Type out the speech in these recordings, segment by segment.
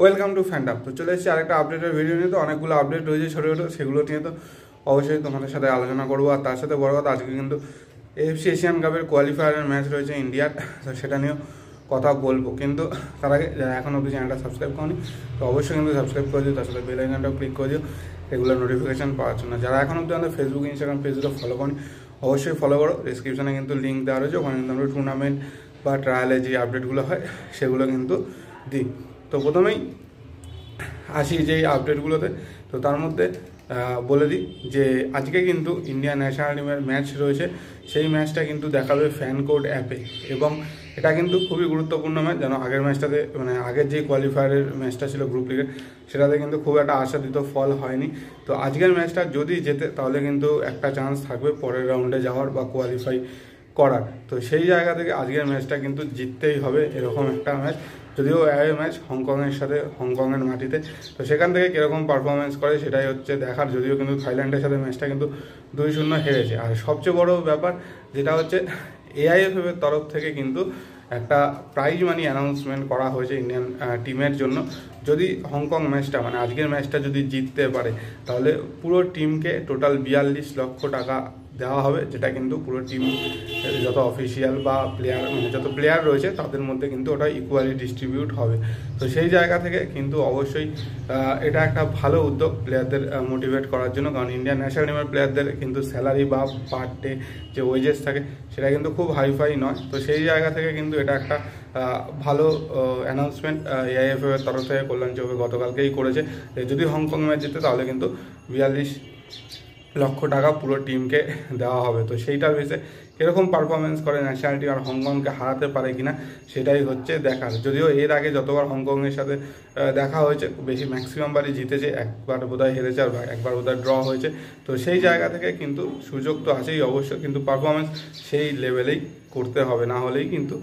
Welcome to fandom. তো চলে এসেছি আরেকটা আপডেটের ভিডিও নিয়ে। তো অনেকগুলো আপডেট রয়েছে ছোটো ছোটো, সেগুলো নিয়ে তো অবশ্যই তোমাদের সাথে আলোচনা করবো। আর তার সাথে বড় কথা, আজকে কিন্তু এএফসি এশিয়ান কাপের কোয়ালিফায়ারের ম্যাচ রয়েছে ইন্ডিয়ার, তো সেটা নিয়েও কথা বলবো। কিন্তু তার আগে যারা এখন অবধি চ্যানেলটা সাবস্ক্রাইব করনি, তো অবশ্যই কিন্তু সাবস্ক্রাইব করে দিও, তার সাথে বেল আইকনটাও ক্লিক করে দিও রেগুলার নোটিফিকেশান পাওয়ার জন্য। যারা এখন অবধি আমাদের ফেসবুক ইনস্টাগ্রাম পেজগুলো ফলো করনি, অবশ্যই ফলো করো। ডিসক্রিপশানে কিন্তু লিঙ্ক দেওয়া রয়েছে, ওখানে কিন্তু আমরা টুর্নামেন্ট বা ট্রায়ালে যে আপডেটগুলো হয় সেগুলো কিন্তু দিই। তো প্রথমেই আসি যেই আপডেটগুলোতে, তো তার মধ্যে বলে দিই যে আজকে কিন্তু ইন্ডিয়া ন্যাশনাল টিমের ম্যাচ রয়েছে। সেই ম্যাচটা কিন্তু দেখাবে ফ্যান কোড অ্যাপে, এবং এটা কিন্তু খুবই গুরুত্বপূর্ণ ম্যাচ। যেন আগের ম্যাচটাতে, মানে আগের যে কোয়ালিফায়ারের ম্যাচটা ছিল গ্রুপ লিগের, সেটাতে কিন্তু খুব একটা আশাতীত ফল হয়নি। তো আজকের ম্যাচটা যদি জেতে, তাহলে কিন্তু একটা চান্স থাকবে পরের রাউন্ডে যাওয়ার বা কোয়ালিফাই করার। তো সেই জায়গা থেকে আজকের ম্যাচটা কিন্তু জিততেই হবে, এরকম একটা ম্যাচ। যদিও অ্যাওয়ে ম্যাচ হংকংয়ের সাথে, হংকংয়ের মাটিতে, তো সেখান থেকে কীরকম পারফরমেন্স করে সেটাই হচ্ছে দেখার। যদিও কিন্তু থাইল্যান্ডের সাথে ম্যাচটা কিন্তু 2-0 হেরেছে। আর সবচেয়ে বড় ব্যাপার যেটা হচ্ছে, এআইএফএফের তরফ থেকে কিন্তু একটা প্রাইজ মানি অ্যানাউন্সমেন্ট করা হয়েছে ইন্ডিয়ান টিমের জন্য। যদি হংকং ম্যাচটা, মানে আজকের ম্যাচটা যদি জিততে পারে, তাহলে পুরো টিমকে টোটাল 42 লক্ষ টাকা দেওয়া হবে, যেটা কিন্তু পুরো টিম যত অফিসিয়াল বা প্লেয়ার, মানে যত প্লেয়ার রয়েছে তাদের মধ্যে কিন্তু ওটা ইকুয়ালি ডিস্ট্রিবিউট হবে। তো সেই জায়গা থেকে কিন্তু অবশ্যই এটা একটা ভালো উদ্যোগ প্লেয়ারদের মোটিভেট করার জন্য। কারণ ইন্ডিয়ান ন্যাশনাল টিমের প্লেয়ারদের কিন্তু স্যালারি বা পার ডে যে ওয়েজেস থাকে, সেটা কিন্তু খুব হাইফাই নয়। তো সেই জায়গা থেকে কিন্তু এটা একটা ভালো অ্যানাউন্সমেন্ট এআইএফএফের তরফ থেকে কল্যাণ চৌবে গতকালকেই করেছে। যদি হংকং ম্যাচ জিতে, তাহলে কিন্তু 42 লক্ষ টাকা পুরো টিমকে দেওয়া হবে। তো সেইটার বেসে কীরকম পারফরমেন্স করে ন্যাশনাল টিম, আর হংকংকে হারাতে পারে কিনা সেটাই হচ্ছে দেখার। যদিও এর আগে যতবার হংকংয়ের সাথে দেখা হয়েছে, বেশি ম্যাক্সিমাম বারই জিতেছে, একবার বোধহয় হেরেছে আর একবার বোধহয় ড্র হয়েছে। তো সেই জায়গা থেকে কিন্তু সুযোগ তো আছেই অবশ্য, কিন্তু পারফরমেন্স সেই লেভেলেই করতে হবে, না হলেই কিন্তু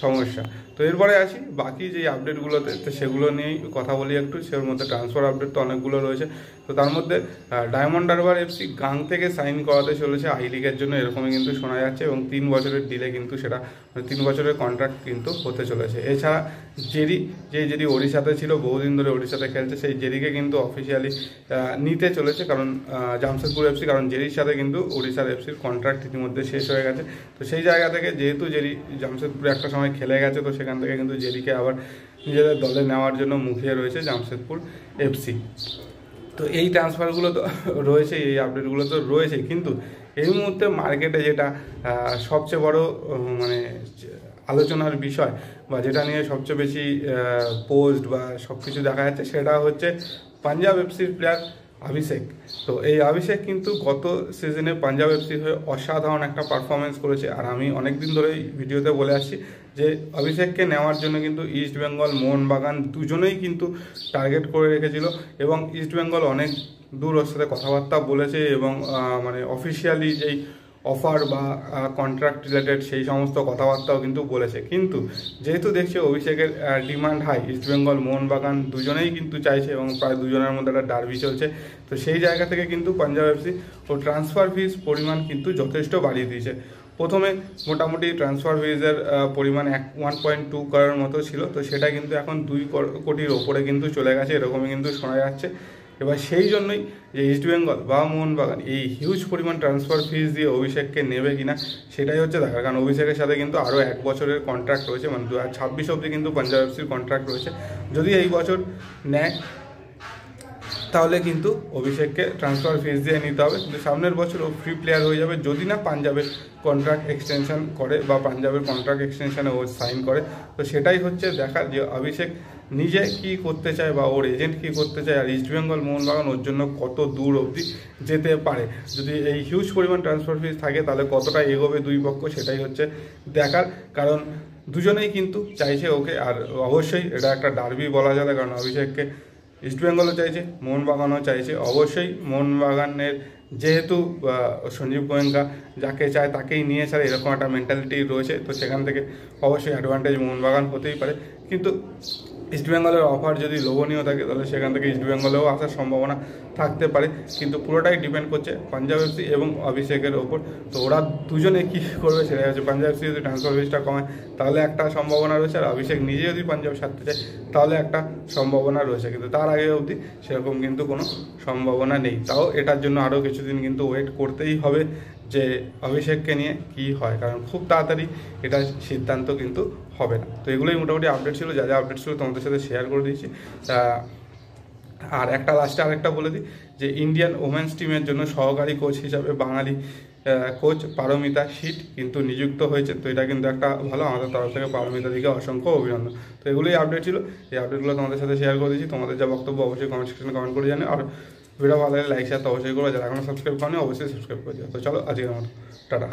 সমস্যা। তো এরপরে আসি বাকি যে আপডেটগুলোতে, তো সেগুলো নিয়েই কথা বলি একটু। সের মধ্যে ট্রান্সফার আপডেট তো অনেকগুলো রয়েছে। তো তার মধ্যে ডায়মন্ড হারবার এফসি গাং থেকে সাইন করাতে চলেছে আই লিগের জন্য, এরকমই কিন্তু শোনা যাচ্ছে। এবং 3 বছরের ডিলে কিন্তু সেটা, 3 বছরের কন্ট্রাক্ট কিন্তু হতে চলেছে। এছাড়া জেরি ওড়িশাতে ছিল, বহুদিন ধরে ওড়িশাতে খেলছে, সেই জেরিকে কিন্তু অফিসিয়ালি নিতে চলেছে, কারণ জামশেদপুর এফসি, কারণ জেরির সাথে কিন্তু ওড়িশার এফসির কন্ট্রাক্ট ইতিমধ্যে শেষ হয়ে গেছে। তো সেই জায়গা থেকে যেহেতু জেরি জামশেদপুরে একটা সময় খেলে গেছে, তো সেখান থেকে কিন্তু জেরিকে আবার নিজেদের দলে নেওয়ার জন্য মুখিয়ে রয়েছে জামশেদপুর এফসি। তো এই ট্রান্সফারগুলো তো রয়েছে, এই আপডেটগুলো তো রয়েছে, কিন্তু এই মুহূর্তে মার্কেটে যেটা সবচেয়ে বড় মানে আলোচনার বিষয়, বা যেটা নিয়ে সবচেয়ে বেশি পোস্ট বা সব কিছু দেখা যাচ্ছে, সেটা হচ্ছে পাঞ্জাব এফসির প্লেয়ার অভিষেক। তো এই অভিষেক কিন্তু গত সিজনে পাঞ্জাব এফসির হয়ে অসাধারণ একটা পারফরমেন্স করেছে। আর আমি অনেক দিন ধরেই ভিডিওতে বলে আসছি যে অভিষেককে নেওয়ার জন্য কিন্তু ইস্ট বেঙ্গল, মোহনবাগান দুজনেই কিন্তু টার্গেট করে রেখেছিল, এবং ইস্ট বেঙ্গল অনেক দূর ওর সাথে কথাবার্তা বলেছে, এবং মানে অফিসিয়ালি যেই অফার বা কন্ট্রাক্ট রিলেটেড সেই সমস্ত কথাবার্তাও কিন্তু বলেছে। কিন্তু যেহেতু দেখছে অভিষেকের ডিমান্ড হাই, ইস্টবেঙ্গল, মোহনবাগান দুজনেই কিন্তু চাইছে, এবং প্রায় দুজনের মধ্যে একটা ডার্বি চলছে। তো সেই জায়গা থেকে কিন্তু পাঞ্জাব এফসি ও ট্রান্সফার ফিস পরিমাণ কিন্তু যথেষ্ট বাড়িয়ে দিয়েছে। প্রথমে মোটামুটি ট্রান্সফার ফিজের পরিমাণ 1.2 করোড়ের মতো ছিল, তো সেটা কিন্তু এখন 2 কোটির ওপরে কিন্তু চলে গেছে, এরকমই কিন্তু শোনা যাচ্ছে। এবার সেই জন্যই যে ইস্টবেঙ্গল বা মোহনবাগান এই হিউজ পরিমাণ ট্রান্সফার ফিস দিয়ে অভিষেককে নেবে কিনা সেটাই হচ্ছে দেখার। কারণ অভিষেকের সাথে কিন্তু আরও 1 বছরের কন্ট্রাক্ট রয়েছে, মানে 2026 অবধি কিন্তু পাঞ্জাব এফসির কন্ট্রাক্ট রয়েছে। যদি এই বছর নেয়, তাহলে কিন্তু অভিষেককে ট্রান্সফার ফিস দিয়ে নিতে হবে, কিন্তু সামনের বছর ও ফ্রি প্লেয়ার হয়ে যাবে, যদি না পাঞ্জাবের কন্ট্রাক্ট এক্সটেনশন করে বা পাঞ্জাবের কন্ট্রাক্ট এক্সটেনশনে ও সাইন করে। তো সেটাই হচ্ছে দেখার যে অভিষেক নিজে কি করতে চায় বা ওর এজেন্ট কি করতে চায়, আর ইস্টবেঙ্গল, মোহনবাগান ওর জন্য কত দূর অবধি যেতে পারে। যদি এই হিউজ পরিমাণ ট্রান্সফার ফিস থাকে, তাহলে কতটা এগোবে দুই পক্ষ, সেটাই হচ্ছে দেখার। কারণ দুজনেই কিন্তু চাইছে ওকে, আর অবশ্যই এটা একটা ডার্বি বলা যাবে, কারণ অভিষেককে ইস্টবেঙ্গলও চাইছে, মোহনবাগানও চাইছে। অবশ্যই মোহনবাগানের যেহেতু সঞ্জীব গোয়েঙ্কা যাকে চায় তাকেই নিয়ে ছাড়ে, এরকম একটা মেন্টালিটি রয়েছে, তো সেখান থেকে অবশ্যই অ্যাডভান্টেজ মোহনবাগান হতেই পারে। কিন্তু ইস্টবেঙ্গলের অফার যদি লোভনীয় থাকে তাহলে সেখান থেকে ইস্টবেঙ্গলেও আসার সম্ভাবনা থাকতে পারে, কিন্তু পুরোটাই ডিপেন্ড করছে পাঞ্জাব এফসি এবং অভিষেকের ওপর। তো ওরা দুজনে কী করবে সেটা হচ্ছে, পাঞ্জাব এফসি যদি ট্রান্সফার ফিসটা কমায় তাহলে একটা সম্ভাবনা রয়েছে, আর অভিষেক নিজে যদি পাঞ্জাব ছাড়তে চায় তাহলে একটা সম্ভাবনা রয়েছে, কিন্তু তার আগে অবধি সেরকম কিন্তু কোনো সম্ভাবনা নেই। তাও এটার জন্য আরও কিছুদিন কিন্তু ওয়েট করতেই হবে যে অভিষেককে নিয়ে কী হয়, কারণ খুব তাড়াতাড়ি এটা সিদ্ধান্ত কিন্তু হবে না। তো এগুলোই মোটামুটি আপডেট ছিল, যা যা আপডেট ছিল তোমাদের সাথে শেয়ার করে দিয়েছি। আর একটা লাস্টে আরেকটা বলে দিই যে ইন্ডিয়ান ওমেন্স টিমের জন্য সহকারী কোচ হিসাবে বাঙালি কোচ পারমিতা শীত কিন্তু নিযুক্ত হয়েছে। তো এটা কিন্তু একটা ভালো, আমাদের তরফ থেকে পারমিতা দিকে অসংখ্য অভিনন্দন। তো এগুলোই আপডেট ছিল, এই আপডেটগুলো তোমাদের সাথে শেয়ার করে দিয়েছি। তোমাদের যা বক্তব্য অবশ্যই কমেন্ট সেকশনে কমেন্ট করে জানো, আর ভিডিও ভালো লাগলে লাইক শেয়ার তো অবশ্যই করো, যারা এখনো সাবস্ক্রাইব করেনি অবশ্যই সাবস্ক্রাইব করে দিও। তো চলো আজকের মতো টাটা।